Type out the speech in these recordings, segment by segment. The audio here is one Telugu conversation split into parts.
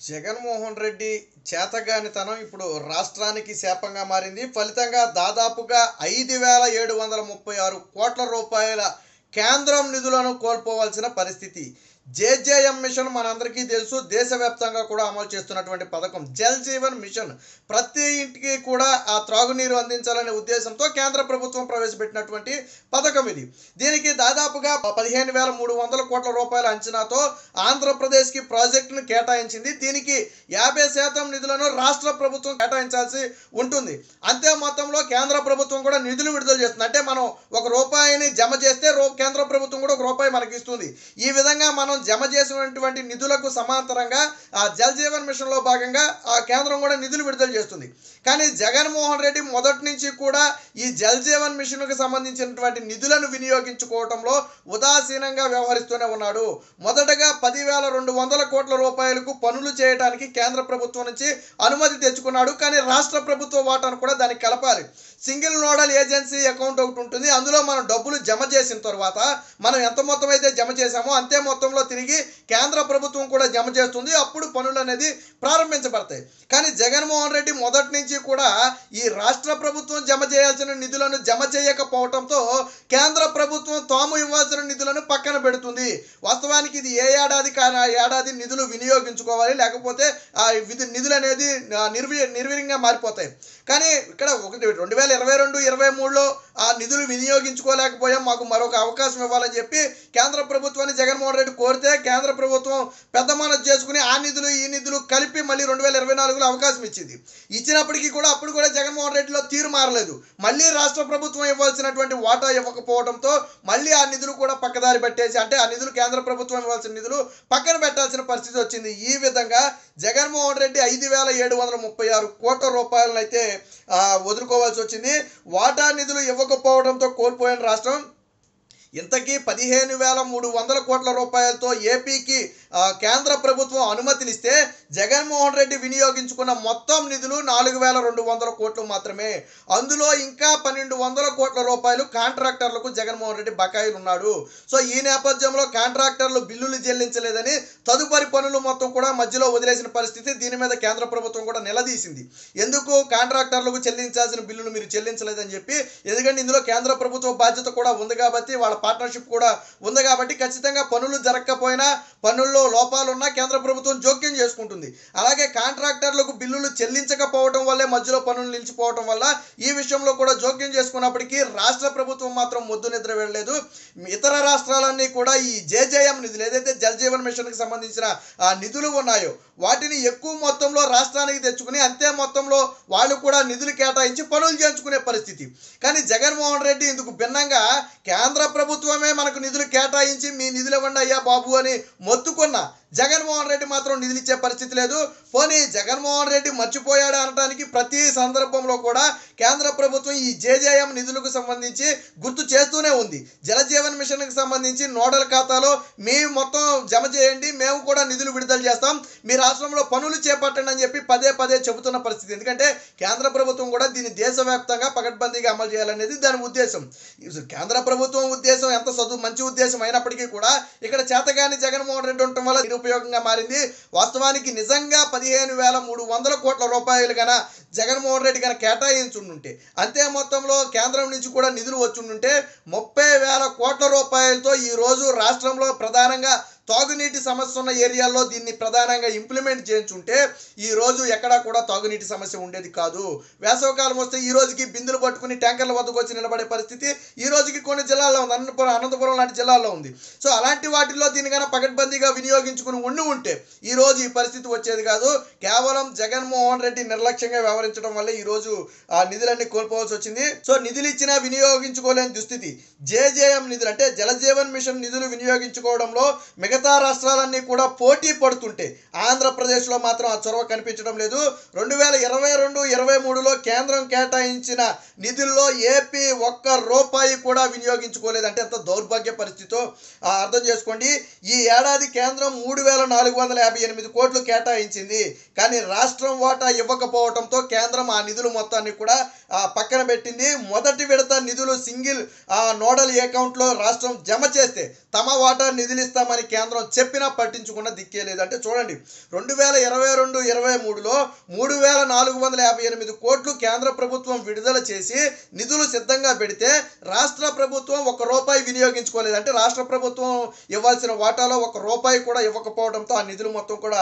జగన్మోహన్ రెడ్డి చేతగానితనం ఇప్పుడు రాష్ట్రానికి శాపంగా మారింది. ఫలితంగా దాదాపుగా 5,736 కోట్ల రూపాయల కేంద్రం నిధులను కోల్పోవాల్సిన పరిస్థితి. జేజేఎం మిషన్ మనందరికీ తెలుసు, దేశవ్యాప్తంగా కూడా అమలు చేస్తున్నటువంటి పథకం. జల్ జీవన్ మిషన్ ప్రతి ఇంటికి కూడా ఆ త్రాగునీరు అందించాలనే ఉద్దేశంతో కేంద్ర ప్రభుత్వం ప్రవేశపెట్టినటువంటి పథకం ఇది. దీనికి దాదాపుగా 15,300 కోట్ల రూపాయల అంచనాతో ఆంధ్రప్రదేశ్కి ప్రాజెక్టును కేటాయించింది. దీనికి 50% నిధులను రాష్ట్ర ప్రభుత్వం కేటాయించాల్సి ఉంటుంది. అంతే మొత్తంలో కేంద్ర ప్రభుత్వం కూడా నిధులు విడుదల చేస్తుంది. అంటే మనం ₹1 జమ చేస్తే కేంద్ర ప్రభుత్వం కూడా ₹1 మనకి ఇస్తుంది. ఈ విధంగా మనం జమ చేసినటువంటి నిధులకు సమాంతరంగా ఆ జల్ జీవన్ మిషన్లో భాగంగా ఆ కేంద్రం కూడా నిధులు విడుదల చేస్తుంది. కానీ జగన్మోహన్ రెడ్డి మొదటి నుంచి కూడా ఈ జల్ జీవన్ మిషన్కు సంబంధించినటువంటి నిధులను వినియోగించుకోవడంలో ఉదాసీనంగా వ్యవహరిస్తూనే ఉన్నాడు. మొదటగా 10,200 కోట్ల రూపాయలకు పనులు చేయడానికి కేంద్ర ప్రభుత్వం నుంచి అనుమతి తెచ్చుకున్నాడు. కానీ రాష్ట్ర ప్రభుత్వ వాటాను కూడా దానికి కలపాలి. సింగిల్ నోడల్ ఏజెన్సీ అకౌంట్ ఒకటి ఉంటుంది. అందులో మనం డబ్బులు జమ చేసిన తర్వాత మనం ఎంత మొత్తం అయితే జమ చేసామో అంతే మొత్తంలో తిరిగి కేంద్ర ప్రభుత్వం కూడా జమ చేస్తుంది. అప్పుడు పనులు అనేది ప్రారంభించబడతాయి. కానీ జగన్మోహన్ రెడ్డి మొదటి నుంచి కూడా ఈ రాష్ట్ర ప్రభుత్వం జమ చేయాల్సిన నిధులను జమ చేయకపోవడంతో కేంద్ర ప్రభుత్వం తాము ఇవ్వాల్సిన నిధులను పక్కన పెడుతుంది. వాస్తవానికి ఇది ఏ ఏడాది కానీ ఆ ఏడాది నిధులు వినియోగించుకోవాలి, లేకపోతే ఆ నిధులు అనేది నిర్వీర్యంగా మారిపోతాయి. కానీ ఇక్కడ 2022-23లో ఆ నిధులు వినియోగించుకోలేకపోయాం, మాకు మరొక అవకాశం ఇవ్వాలని చెప్పి కేంద్ర ప్రభుత్వాన్ని జగన్మోహన్ రెడ్డి కోరితే కేంద్ర ప్రభుత్వం పెద్ద మనసు చేసుకుని ఆ నిధులు ఈ నిధులు కలిపి మళ్ళీ 2024లో అవకాశం ఇచ్చింది. ఇచ్చినప్పటికీ కూడా అప్పుడు కూడా జగన్మోహన్ రెడ్డిలో తీరు మారలేదు. మళ్ళీ రాష్ట్ర ప్రభుత్వం ఇవ్వాల్సినటువంటి వాటా ఇవ్వకపోవడంతో మళ్ళీ ఆ నిధులు కూడా పక్కదారి పెట్టేసి, అంటే ఆ నిధులు కేంద్ర ప్రభుత్వం ఇవ్వాల్సిన నిధులు పక్కన పెట్టాల్సిన పరిస్థితి వచ్చింది. ఈ విధంగా జగన్మోహన్ రెడ్డి 5,736 కోట్ల రూపాయలను అయితే వదులుకోవాల్సి వచ్చింది. వాటా నిధులు ఇవ్వకపోవడంతో కోల్పోయిన రాష్ట్రం ఇంతకీ 15,300 కోట్ల రూపాయలతో ఏపీకి కేంద్ర ప్రభుత్వం అనుమతినిస్తే జగన్మోహన్ రెడ్డి వినియోగించుకున్న మొత్తం నిధులు 4,200 కోట్లు మాత్రమే. అందులో ఇంకా 1,200 కోట్ల రూపాయలు కాంట్రాక్టర్లకు జగన్మోహన్ రెడ్డి బకాయిలు ఉన్నాడు. సో ఈ నేపథ్యంలో కాంట్రాక్టర్లు బిల్లులు చెల్లించలేదని తదుపరి పనులు మొత్తం కూడా మధ్యలో వదిలేసిన పరిస్థితి. దీని మీద కేంద్ర ప్రభుత్వం కూడా నిలదీసింది. ఎందుకు కాంట్రాక్టర్లకు చెల్లించాల్సిన బిల్లులు మీరు చెల్లించలేదని చెప్పి. ఎందుకంటే ఇందులో కేంద్ర ప్రభుత్వ బాధ్యత కూడా ఉంది కాబట్టి, వాళ్ళ పార్ట్నర్షిప్ కూడా ఉంది కాబట్టి ఖచ్చితంగా పనులు జరగకపోయినా, పనుల్లో లోపాలున్నా కేంద్ర ప్రభుత్వం జోక్యం చేసుకుంటుంది. అలాగే కాంట్రాక్టర్లకు బిల్లులు చెల్లించకపోవడం వల్లే మధ్యలో పనులు నిలిచిపోవడం వల్ల ఈ విషయంలో కూడా జోక్యం చేసుకున్నప్పటికీ రాష్ట్ర ప్రభుత్వం మాత్రం మొద్దు నిద్ర వెళ్ళలేదు. ఇతర రాష్ట్రాలన్నీ కూడా ఈ జేజేఎం నిధులు, ఏదైతే జల్ జీవన్ మిషన్కి సంబంధించిన నిధులు ఉన్నాయో వాటిని ఎక్కువ మొత్తంలో రాష్ట్రానికి తెచ్చుకుని అంతే మొత్తంలో వాళ్ళు కూడా నిధులు కేటాయించి పనులు చేయించుకునే పరిస్థితి. కానీ జగన్మోహన్ రెడ్డి ఇందుకు భిన్నంగా కేంద్ర ప్రభుత్వమే మనకు నిధులు కేటాయించి మీ నిధులు ఇవ్వండి అయ్యా బాబు అని మొత్తుకున్న జగన్మోహన్ రెడ్డి మాత్రం నిధులు ఇచ్చే పరిస్థితి లేదు. పోనీ జగన్మోహన్ రెడ్డి మర్చిపోయాడు అనడానికి ప్రతి సందర్భంలో కూడా కేంద్ర ప్రభుత్వం ఈ జేజేఎం నిధులకు సంబంధించి గుర్తు చేస్తూనే ఉంది. జలజీవన్ మిషన్కి సంబంధించి నోడల్ ఖాతాలో మేము మొత్తం జమ చేయండి, మేము కూడా నిధులు విడుదల చేస్తాం, మీ రాష్ట్రంలో పనులు చేపట్టండి అని చెప్పి పదే పదే చెబుతున్న పరిస్థితి. ఎందుకంటే కేంద్ర ప్రభుత్వం కూడా దీన్ని దేశవ్యాప్తంగా పకడ్బందీగా అమలు చేయాలనేది దాని ఉద్దేశం. కేంద్ర ప్రభుత్వం ఉద్దేశం ఎంత మంచి ఉద్దేశం అయినప్పటికీ కూడా ఇక్కడ చేతగాని జగన్మోహన్ రెడ్డి ఉండటం వల్ల నిరుపయోగంగా మారింది. వాస్తవానికి నిజంగా 15,300 కోట్ల రూపాయలు గన జగన్మోహన్ రెడ్డి గన కేటాయించుంటే, అంతే మొత్తంలో కేంద్రం నుంచి కూడా నిధులు వచ్చుంటే 30,000 కోట్ల రూపాయలతో ఈరోజు రాష్ట్రంలో ప్రధానంగా తాగునీటి సమస్య ఉన్న ఏరియాల్లో దీన్ని ప్రధానంగా ఇంప్లిమెంట్ చేయించుంటే ఈరోజు ఎక్కడా కూడా తాగునీటి సమస్య ఉండేది కాదు. వేసవకాలం వస్తే ఈ రోజుకి బిందులు పట్టుకుని ట్యాంకర్ల వద్దకు వచ్చి నిలబడే పరిస్థితి ఈ రోజుకి కొన్ని జిల్లాల్లో ఉంది. అనంతపురం లాంటి జిల్లాల్లో ఉంది. సో అలాంటి వాటిల్లో దీన్ని కన్నా పకడ్బందీగా వినియోగించుకుని ఉంటే ఈ రోజు ఈ పరిస్థితి వచ్చేది కాదు. కేవలం జగన్మోహన్ రెడ్డి నిర్లక్ష్యంగా వ్యవహరించడం వల్ల ఈ రోజు ఆ నిధులన్నీ కోల్పోవాల్సి వచ్చింది. సో నిధులు ఇచ్చినా వినియోగించుకోలేని దుస్థితి. జేజేఎం నిధులు అంటే జలజీవన్ మిషన్ నిధులు వినియోగించుకోవడంలో మిగతా రాష్ట్రాలన్నీ కూడా పోటీ పడుతుంటే ఆంధ్రప్రదేశ్లో మాత్రం ఆ చొరవ కనిపించడం లేదు. 2022-23లో కేంద్రం కేటాయించిన నిధుల్లో ఏపీ ₹1 కూడా వినియోగించుకోలేదు. అంటే ఎంత దౌర్భాగ్య పరిస్థితితో అర్థం చేసుకోండి. ఈ ఏడాది కేంద్రం 3,458 కోట్లు కేటాయించింది. కానీ రాష్ట్రం వాటా ఇవ్వకపోవడంతో కేంద్రం ఆ నిధులు మొత్తాన్ని కూడా పక్కన పెట్టింది. మొదటి విడత నిధులు సింగిల్ నోడల్ అకౌంట్లో రాష్ట్రం జమ చేస్తే తమ వాటా నిధులు ఇస్తామని కేంద్రం కేంద్రం చెప్పినా పట్టించుకున్న దిక్కే లేదు. అంటే చూడండి 2022-23లో 3458 కోట్లు కేంద్ర ప్రభుత్వం విడుదల చేసి నిధులు సిద్ధంగా పెడితే రాష్ట్ర ప్రభుత్వం ₹1 వినియోగించుకోలేదు. అంటే రాష్ట్ర ప్రభుత్వం ఇవ్వాల్సిన వాటాలో ₹1 కూడా ఇవ్వకపోవడంతో ఆ నిధులు మొత్తం కూడా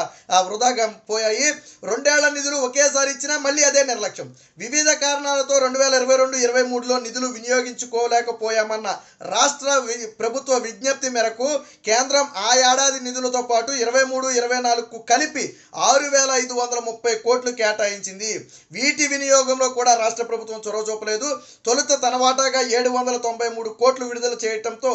వృధాగా పోయాయి. 2 ఏళ్ల నిధులు ఒకేసారి ఇచ్చినా మళ్ళీ అదే నిర్లక్ష్యం. వివిధ కారణాలతో 2022-23లో నిధులు వినియోగించుకోలేకపోయామన్న రాష్ట్ర ప్రభుత్వ విజ్ఞప్తి మేరకు కేంద్రం ఆ ఏడాది నిధులతో పాటు 23-24కు కలిపి 6530 కోట్లు కేటాయించింది. వీటి వినియోగంలో కూడా రాష్ట్ర ప్రభుత్వం చొరవ చూపలేదు. తొలుత తన వాటాగా 793 కోట్లు విడుదల చేయడంతో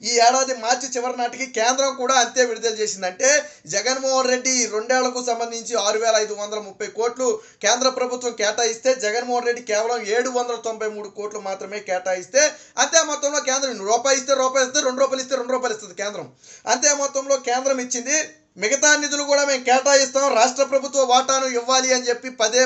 ఈ ఏడాది మార్చి చివరి నాటికి కేంద్రం కూడా అంతే విడుదల చేసింది. అంటే జగన్మోహన్ రెడ్డి 2 ఏళ్లకు సంబంధించి 6530 కోట్లు కేంద్ర ప్రభుత్వం కేటాయిస్తే జగన్మోహన్ రెడ్డి కేవలం 793 కోట్లు మాత్రమే కేటాయిస్తే అంతే మొత్తంలో కేంద్రం ₹1 ఇస్తే ₹1 ఇస్తే, ₹2 ఇస్తే ₹2 ఇస్తుంది కేంద్రం. అంతే మొత్తంలో కేంద్రం ఇచ్చింది. మిగతా నిధులు కూడా మేము కేటాయిస్తాం, రాష్ట్ర ప్రభుత్వ వాటాను ఇవ్వాలి అని చెప్పి పదే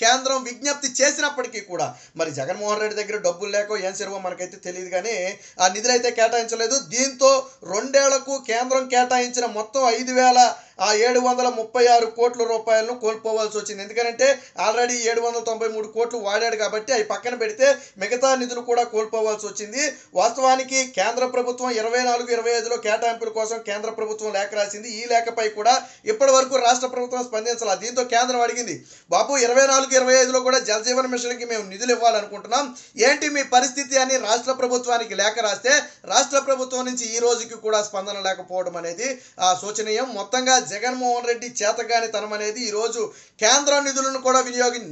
కేంద్రం విజ్ఞప్తి చేసినప్పటికీ కూడా మరి జగన్మోహన్ రెడ్డి దగ్గర డబ్బులు లేకో ఏం సరివో మనకైతే తెలియదు, కానీ ఆ నిధులు అయితే కేటాయించలేదు. దీంతో 2 ఏళ్లకు కేంద్రం కేటాయించిన మొత్తం 5736 కోట్ల రూపాయలను కోల్పోవాల్సి వచ్చింది. ఎందుకంటే ఆల్రెడీ 793 కోట్లు వాడాడు కాబట్టి అవి పక్కన పెడితే మిగతా నిధులు కూడా కోల్పోవాల్సి వచ్చింది. వాస్తవానికి కేంద్ర ప్రభుత్వం 24-25లో కేటాయింపుల కోసం కేంద్ర ప్రభుత్వం లేఖ రాసింది. ఈ లేఖపై కూడా ఇప్పటి వరకు రాష్ట్ర ప్రభుత్వం స్పందించాలి. దీంతో కేంద్రం అడిగింది, బాబు 24-25లో కూడా జల్ జీవన్ మిషన్కి మేము నిధులు ఇవ్వాలనుకుంటున్నాం, ఏంటి మీ పరిస్థితి అని రాష్ట్ర ప్రభుత్వానికి లేఖ రాస్తే రాష్ట్ర ప్రభుత్వం నుంచి ఈ రోజుకి కూడా స్పందన లేకపోవడం అనేది శోచనీయం. మొత్తంగా జగన్మోహన్ రెడ్డి చేతగానితనం అనేది ఈరోజు కేంద్ర నిధులను కూడా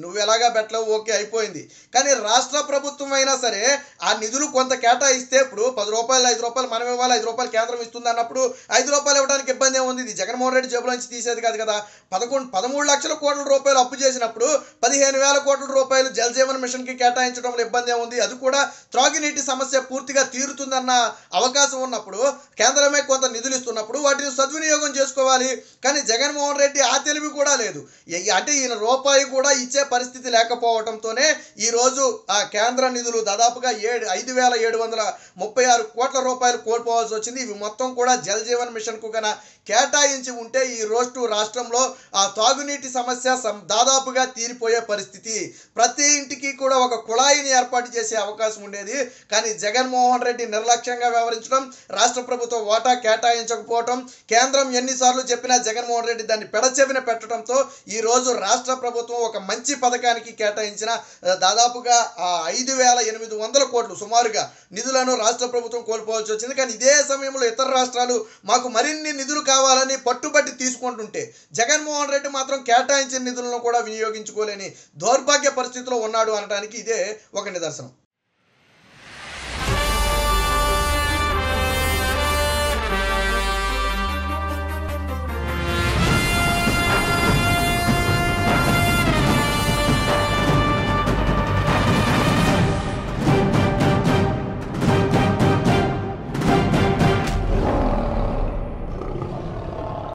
నువ్వు ఎలాగా పెట్టలేవు, ఓకే అయిపోయింది, కానీ రాష్ట్ర ప్రభుత్వం అయినా సరే ఆ నిధులు కొంత కేటాయిస్తే ఇప్పుడు ₹10 ₹5 మనం ఇవ్వాలి, ₹5 కేంద్రం ఇస్తుంది అన్నప్పుడు ₹5 ఇవ్వడానికి ఇబ్బంది ఏముంది? ఇది జగన్మోహన్ రెడ్డి జేబులో నుంచి తీసేది కాదు కదా. 13 లక్షల కోట్ల రూపాయలు అప్పు చేసినప్పుడు 15,000 కోట్ల రూపాయలు జల్ జీవన్ మిషన్కి కేటాయించడంలో ఇబ్బంది ఏముంది? అది కూడా త్రాగునీటి సమస్య పూర్తిగా తీరుతుందన్న అవకాశం ఉన్నప్పుడు, కేంద్రమే కొంత నిధులు ఇస్తున్నప్పుడు వాటిని సద్వినియోగం చేసుకోవాలి. కానీ జగన్మోహన్ రెడ్డి ఆ తెలివి కూడా లేదు. అంటే ఈయన ₹1 కూడా ఇచ్చే పరిస్థితి లేకపోవడంతోనే ఈరోజు ఆ కేంద్ర నిధులు దాదాపుగా 5736 కోట్ల రూపాయలు కోల్పోవాల్సి వచ్చింది. ఇవి మొత్తం కూడా జల్ జీవన్ మిషన్కు గన కేటాయించి ఉంటే ఈ రోజు రాష్ట్రంలో ఆ తాగునీటి సమస్య దాదాపుగా తీరిపోయే పరిస్థితి. ప్రతి ఇంటికి కూడా ఒక కుళాయిని ఏర్పాటు చేసే అవకాశం ఉండేది. కానీ జగన్మోహన్ రెడ్డి నిర్లక్ష్యంగా వ్యవహరించడం, రాష్ట్ర ప్రభుత్వం వాటా కేటాయించకపోవడం, కేంద్రం ఎన్నిసార్లు చెప్పినా జగన్మోహన్ రెడ్డి దాన్ని పెడచెవిన పెట్టడంతో ఈరోజు రాష్ట్ర ప్రభుత్వం ఒక మంచి పథకానికి కేటాయించిన దాదాపుగా 5800 కోట్లు సుమారుగా నిధులను రాష్ట్ర ప్రభుత్వం కోల్పోవాల్సి వచ్చింది. కానీ ఇదే సమయంలో ఇతర రాష్ట్రాలు మాకు మరిన్ని నిధులు కావాలని పట్టుబట్టి తీసుకుంటుంటే జగన్మోహన్ రెడ్డి మాత్రం కేటాయించిన నిధులను కూడా వినియోగించుకోలేని దౌర్భాగ్య పరిస్థితిలో ఉన్నాడు అనడానికి ఇదే ఒక నిదర్శనం.